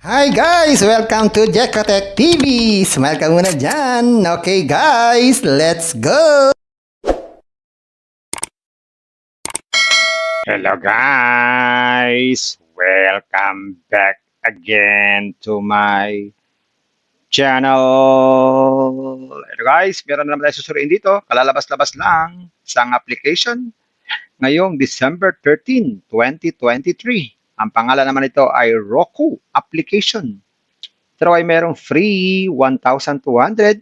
Hi guys! Welcome to Jekotech TV! Smile ka muna dyan! Okay guys, let's go! Hello guys! Welcome back again to my channel. Hello guys, meron na naman tayo susuriin dito. Kalalabas-labas lang isang application ngayong December 13, 2023. Ang pangalan naman ito ay Roku application. Ito ay merong free 1,200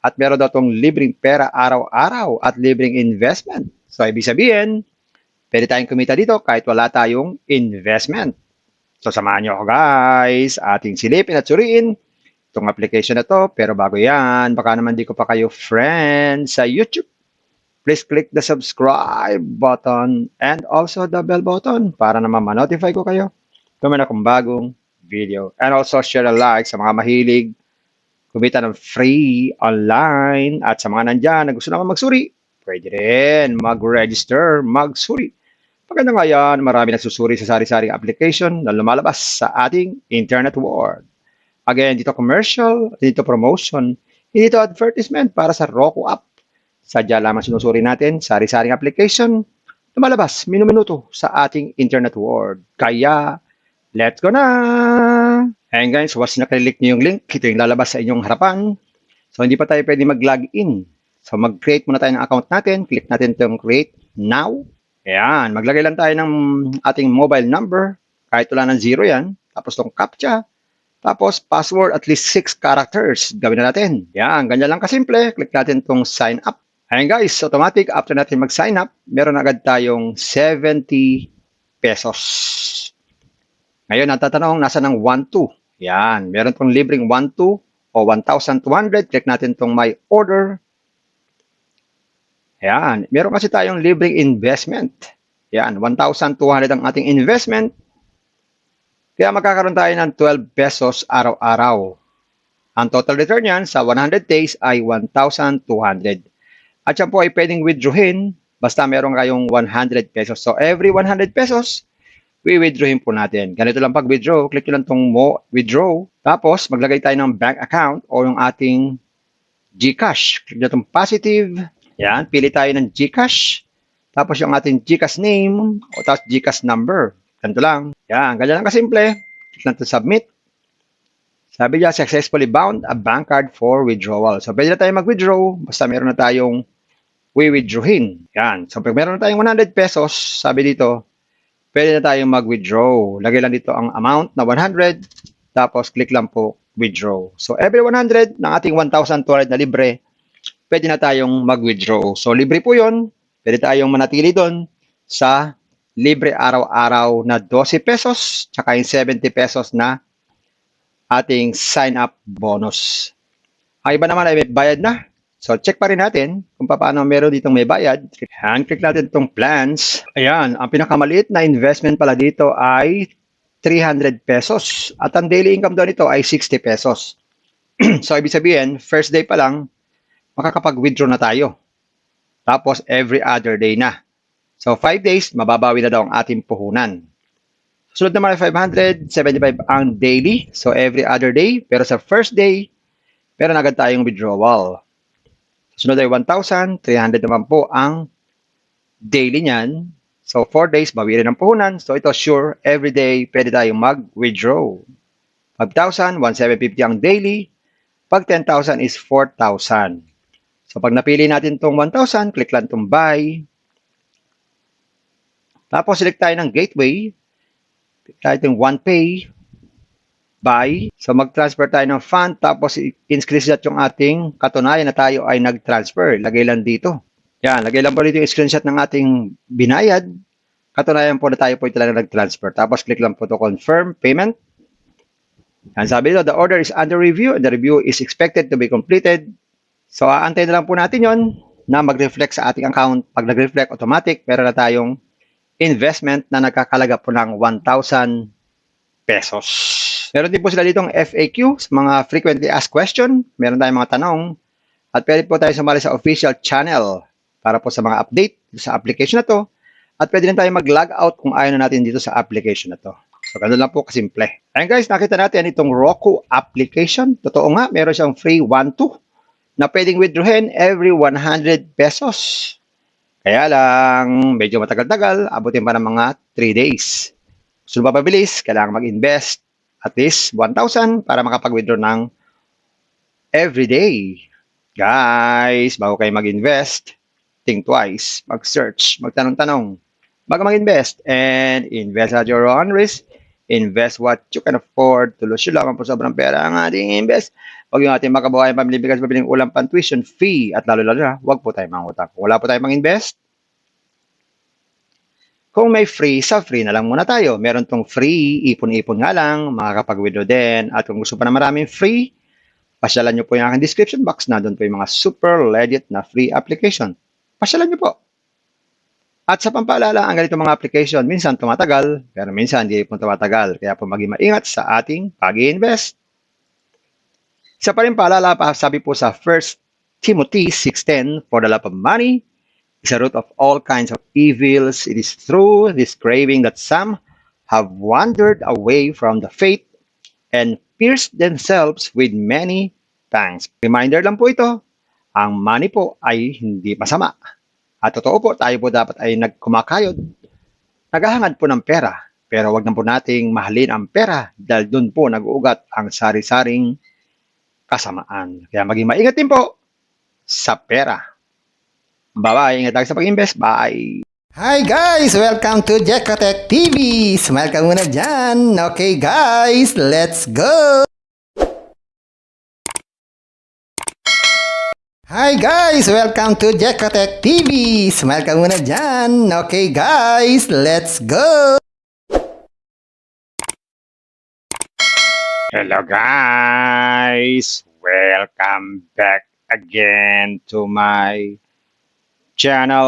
at meron daw itong libreng pera araw-araw at libreng investment. So ibig sabihin, pwede tayong kumita dito kahit wala tayong investment. So samahan nyo ako guys, ating silipin at suriin itong application na to. Pero bago yan, baka naman di ko pa kayo friend sa YouTube. Please click the subscribe button and also the bell button para naman ma-notify ko kayo kung meron akong bagong video. And also share a like sa mga mahilig kumita ng free online at sa mga nandyan na gusto naman magsuri, pwede rin mag-register, magsuri. Maganda nga yan, marami nagsusuri sa sari-saring application na lumalabas sa ating internet world. Again, dito commercial, dito promotion, dito advertisement para sa Roku app. Sadya lamang sinusuri natin, sari-saring application, lumalabas minuminuto sa ating internet world. Kaya, let's go na! And guys, once nakalilik niyo yung link, ito yung lalabas sa inyong harapan. So, hindi pa tayo pwede mag-login. So, mag-create muna tayo ng account natin. Click natin itong create now. Ayan, maglagay lang tayo ng ating mobile number. Kahit wala ng 0 yan. Tapos itong CAPTCHA. Tapos password at least 6 characters. Gawin na natin. Ayan, ganyan lang kasimple. Click natin itong sign up. Ayan guys, automatic after natin mag-sign up, meron agad tayong 70 pesos. Ngayon, natatanong, nasa ng 1-2. Yan, meron itong libreng 1-2 o 1,200. Click natin itong my order. Yan, meron kasi tayong libreng investment. Yan, 1,200 ang ating investment. Kaya magkakaroon tayo ng 12 pesos araw-araw. Ang total return yan sa 100 days ay 1,200. At yan po ay pwedeng withdrawin basta meron kayong 100 pesos. So every 100 pesos, withdrawin po natin. Ganito lang pag withdraw, click nyo lang itong withdraw. Tapos maglagay tayo ng bank account o yung ating GCash. Click nyo itong positive. Yan, pili tayo ng GCash. Tapos yung ating GCash name o tapos GCash number. Ganito lang. Yan, ganyan lang kasimple. Click lang itong submit. Sabi niya, successfully bound a bank card for withdrawal. So, pwede na tayo mag-withdraw basta meron na tayong withdrawin. Yan. So, pag meron na tayong 100 pesos, sabi dito, pwede na tayong mag-withdraw. Lagay lang dito ang amount na 100, tapos click lang po withdraw. So, every 100 ng ating 1,200 na libre, pwede na tayong mag-withdraw. So, libre po yun. Pwede tayong manatili doon sa libre araw-araw na 12 pesos, tsaka yung 70 pesos na ating sign-up bonus. Ang iba naman ay may bayad na. So, check pa rin natin kung paano meron ditong may bayad. Click natin itong plans. Ayan, ang pinakamaliit na investment pala dito ay 300 pesos. At ang daily income daw nito ay 60 pesos. So, ibig sabihin, first day pa lang, makakapag-withdraw na tayo. Tapos, every other day na. So, 5 days, mababawi na daw ang ating puhunan. Sunod naman ay 575 ang daily. So, every other day. Pero sa first day, meron agad tayong withdrawal. Sunod ay 1,300 naman po ang daily niyan. So, 4 days, bawi rin ang puhunan. So, ito sure, every day, pwede tayong mag-withdraw. 5,000, 1,750 ang daily. Pag 10,000 is 4,000. So, pag napili natin itong 1,000, click lang itong buy. Tapos, select tayo ng gateway. Tayo itong OnePay, buy. So, mag-transfer tayo ng fund, tapos in-screenshot yung ating katunayan na tayo ay nag-transfer. Lagay lang dito. Yan, lagay lang po dito yung screenshot ng ating binayad. Katunayan po na tayo po talaga nag-transfer. Tapos, click lang po to confirm payment. Yan, sabi dito, the order is under review and the review is expected to be completed. So, aantayin na lang po natin yon na mag-reflect sa ating account. Pag nag-reflect, automatic, meron na tayong investment na nagkakalaga po ng 1,000 pesos. Meron din po sila ditong FAQ, mga frequently asked question. Meron tayong mga tanong. At pwede po tayo sumali sa official channel para po sa mga update sa application na to. At pwede rin tayo mag-log out kung ayaw na natin dito sa application na to. So, ganun lang po kasimple. Ayan guys, nakita natin itong Roku application. Totoo nga, meron siyang free 1-2 na pwedeng withdrawin every 100 pesos. Kaya lang, medyo matagal-tagal, abutin pa ng mga 3 days. So, mapabilis, kailangan mag-invest at least 1,000 para makapag-withdraw ng everyday. Guys, bago kayo mag-invest, think twice, mag-search, magtanong-tanong, bago mag-invest, and invest at your own risk. Invest what you can afford. Tulos yun lamang po sobrang pera ang ating invest. Huwag yung ating makabuhay pamilya bigas pabiling ulam pan tuition fee at lalo-lalo na, huwag po tayo mangutang. Kung wala po tayo mang-invest, kung may free, sa free na lang muna tayo. Meron tong free, ipon-ipon nga lang, makakapag-withdraw din. At kung gusto pa na maraming free, pasyalan nyo po yung aking description box. Nandun po yung mga super legit na free application. Pasyalan nyo po. At sa pampaalala, ang ganito mga application, minsan tumatagal, pero minsan hindi po tumatagal. Kaya po maging maingat sa ating pag-i-invest. Isa pa rin paalala pa, sabi po sa 1 Timothy 6:10, for the love of money is a root of all kinds of evils. It is through this craving that some have wandered away from the faith and pierced themselves with many pangs. Reminder lang po ito, ang money po ay hindi masama. At totoo po, tayo po dapat ay nagkumakayod, naghahangad po ng pera. Pero wag na po nating mahalin ang pera dahil doon po nag-uugat ang sari-saring kasamaan. Kaya maging maingat din po sa pera. Bye-bye. Ingat tayo sa pag-invest. Bye. Hi guys! Welcome to Jekotech TV! Smile ka muna dyan! Okay guys, let's go! Hi guys! Welcome to Jekotech TV! Smile ka muna dyan! Okay guys, let's go! Hello guys! Welcome back again to my channel.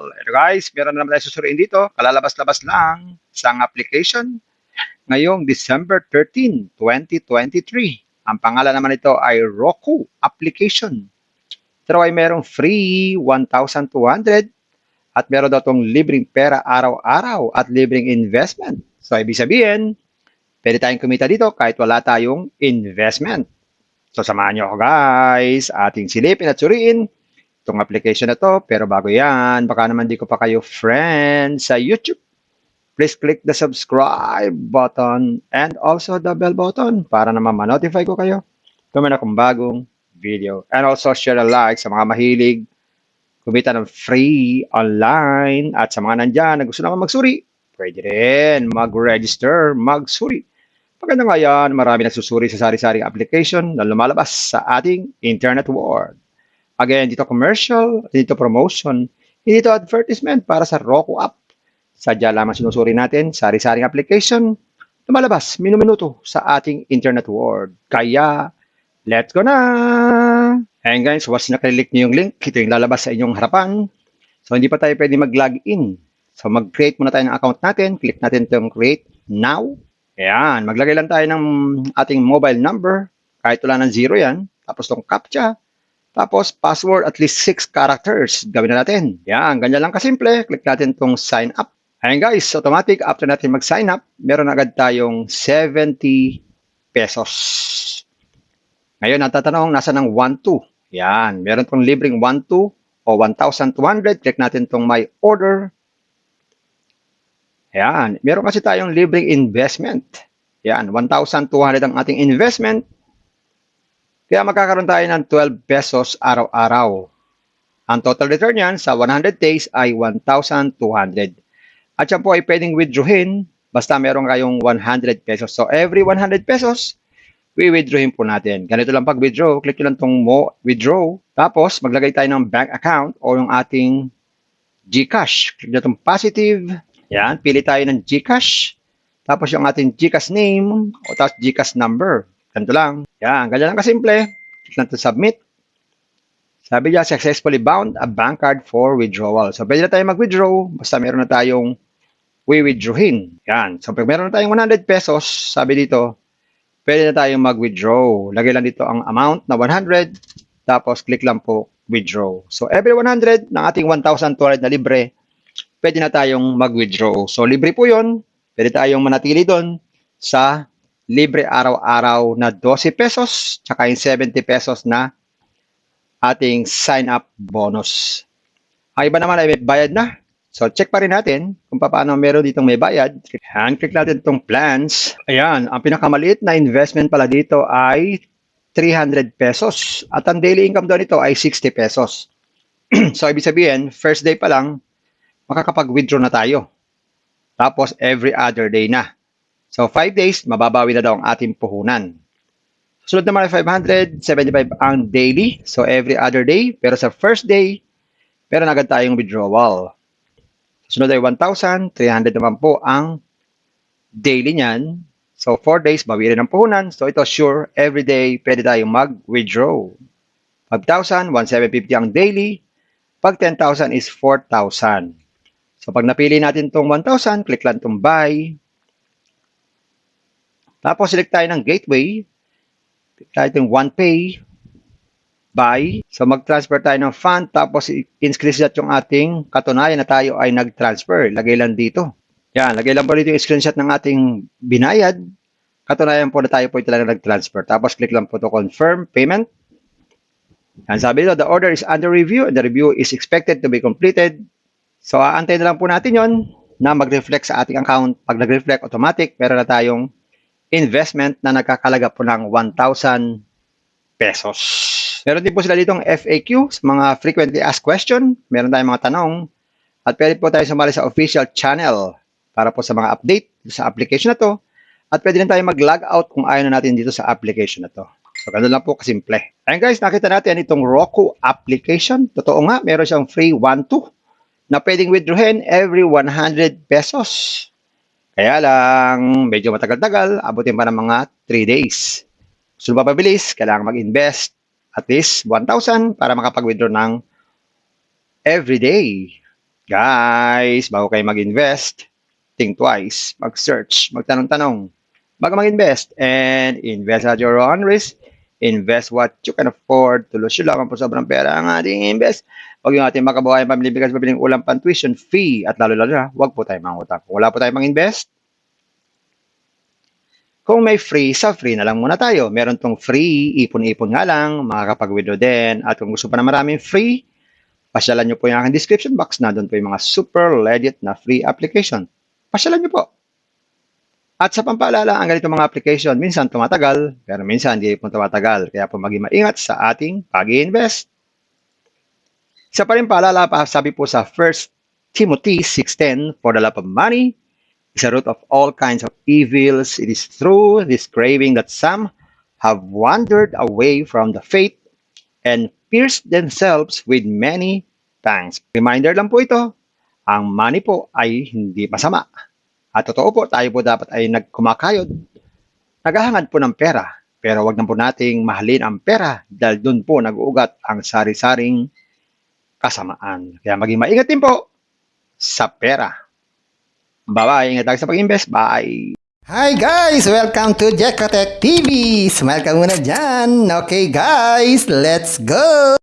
Hello guys, meron na naman tayo susuriin dito. Kalalabas-labas lang isang application ngayong December 13, 2023. Ang pangalan naman ito ay Roku application. Pero ay merong free 1,200 at meron daw itong libreng pera araw-araw at libreng investment. So, ibig sabihin, pwede tayong kumita dito kahit wala tayong investment. So, samahan nyo ako guys, ating silipin at suriin itong application na to. Pero bago yan, baka naman di ko pa kayo friend sa YouTube. Please click the subscribe button and also the bell button para naman ma-notify ko kayo kung may akong bagong video. And also share a like sa mga mahilig kumita ng free online at sa mga nandyan na gusto naman magsuri, pwede rin mag-register, magsuri. Maganda nga yan, marami nagsusuri sa sari-saring application na lumalabas sa ating internet world. Again, dito commercial, dito promotion, dito advertisement para sa Roku app. Sadya lamang sinusuri natin, sari-saring application, lumalabas minuminuto sa ating internet world. Kaya, let's go na! And guys, once nakalilik niyo yung link, ito yung lalabas sa inyong harapan. So, hindi pa tayo pwede mag-login. So, mag-create muna tayo ng account natin. Click natin itong create now. Ayan, maglagay lang tayo ng ating mobile number. Kahit wala ng 0 yan. Tapos itong CAPTCHA. Tapos, password at least 6 characters. Gawin na natin. Ayan, ganyan lang kasimple. Click natin itong sign up. Ayan guys, automatic after natin mag-sign up, meron agad tayong 70 pesos. Ngayon, natatanong, nasa ng 1-2. Yan, meron tong libreng 1-2 o 1,200. Click natin tong my order. Yan, meron kasi tayong libreng investment. Yan, 1,200 ang ating investment. Kaya magkakaroon tayo ng 12 pesos araw-araw. Ang total return yan sa 100 days ay 1,200. At yan po ay pwedeng withdrawin basta meron kayong 100 pesos. So, every 100 pesos, withdrawin po natin. Ganito lang pag-withdraw. Click nyo lang itong withdraw. Tapos, maglagay tayo ng bank account o yung ating GCash. Click nyo itong positive. Yan, pili tayo ng GCash. Tapos yung ating GCash name o tapos GCash number. Ganito lang. Yan, ganyan lang kasimple. Click lang ito submit. Sabi niya, successfully bound a bank card for withdrawal. So, pwede na tayo mag-withdraw basta meron na tayong withdrawin. Yan. So, pag meron na tayong 100 pesos, sabi dito, pwede na tayong mag-withdraw. Lagay lang dito ang amount na 100, tapos click lang po withdraw. So, every 100 ng ating 1,200 na libre, pwede na tayong mag-withdraw. So, libre po yun. pwede tayong manatili doon sa libre araw-araw na 12 pesos tsaka yung 70 pesos na ating sign-up bonus. Ang iba naman ay may bayad na. So, check pa rin natin kung paano meron ditong may bayad. Click natin itong plans. Ayan, ang pinakamaliit na investment pala dito ay 300 pesos. At ang daily income daw nito ay 60 pesos. So, ibig sabihin, first day pa lang, makakapag-withdraw na tayo. Tapos, every other day na. So, 5 days, mababawi na daw ang ating puhunan. Sunod naman ay 575 ang daily. So, every other day. Pero sa first day, meron agad tayong withdrawal. Sunod ay 1,300 naman po ang daily niyan. So, 4 days, bawi rin ang puhunan. So, ito sure, every day, pwede tayong mag-withdraw. 5,000, 1,750 ang daily. Pag 10,000 is 4,000. So, pag napili natin itong 1,000, click lang itong buy. Tapos, select tayo ng gateway. Click tayo itong OnePay. Buy. So, mag-transfer tayo ng fund. Tapos, in-screenshot yung ating katunayan na tayo ay nag-transfer. Lagay lang dito. Yan, lagay lang po dito yung screenshot ng ating binayad. Katunayan po na tayo po talaga nag-transfer. Tapos, click lang po to confirm payment. Yan, sabi dito, the order is under review and the review is expected to be completed. So, aantay na lang po natin yon na mag-reflect sa ating account. Pag nag-reflect, automatic, meron na tayong investment na nagkakalaga po ng 1,000 pesos. Meron din po sila ditong FAQ, mga frequently asked question. Meron tayong mga tanong. At pwede po tayo sumali sa official channel para po sa mga update sa application na to. At pwede rin tayo mag-log out kung ayaw na natin dito sa application na to. So, ganun lang po kasimple. Ayun guys, nakita natin itong Roku application. Totoo nga, meron siyang free 1-2 na pwedeng withdrawin every 100 pesos. Kaya lang, medyo matagal-tagal, abutin pa ng mga 3 days. So, mapabilis, kailangan mag-invest at least 1,000 para makapag-withdraw ng everyday. Guys, bago kayo mag-invest, think twice, mag-search, magtanong-tanong, bago mag-invest, and invest at your own risk. Invest what you can afford. Tulos yun lamang po sobrang pera ang ating invest. Huwag yung ating makabuhay pamilya bigas pabiling ulam pan tuition fee at lalo-lalo na, huwag po tayo mangutang. Kung wala po tayo mang-invest, kung may free, sa free na lang muna tayo. Meron tong free, ipon-ipon nga lang, makakapag-withdraw din. At kung gusto pa na maraming free, pasyalan nyo po yung aking description box. Nandun po yung mga super legit na free application. Pasyalan nyo po. At sa pampaalala, ang ganito mga application, minsan tumatagal, pero minsan hindi po tumatagal. Kaya po maging maingat sa ating pag-i-invest. Isa pa rin paalala pa, sabi po sa 1 Timothy 6:10, for the love of money is a root of all kinds of evils. It is through this craving that some have wandered away from the faith and pierced themselves with many pangs. Reminder lang po ito, ang money po ay hindi masama. At totoo po, tayo po dapat ay nagkumakayod. Naghahangad po ng pera, pero wag na po nating mahalin ang pera dahil doon po nag-uugat ang sari-saring kasamaan. Kaya maging maingat din po sa pera. Bye-bye. Ingat tayo sa pag-invest. Bye. Hi guys! Welcome to Jekotech TV! Smile ka muna dyan! Okay guys, let's go!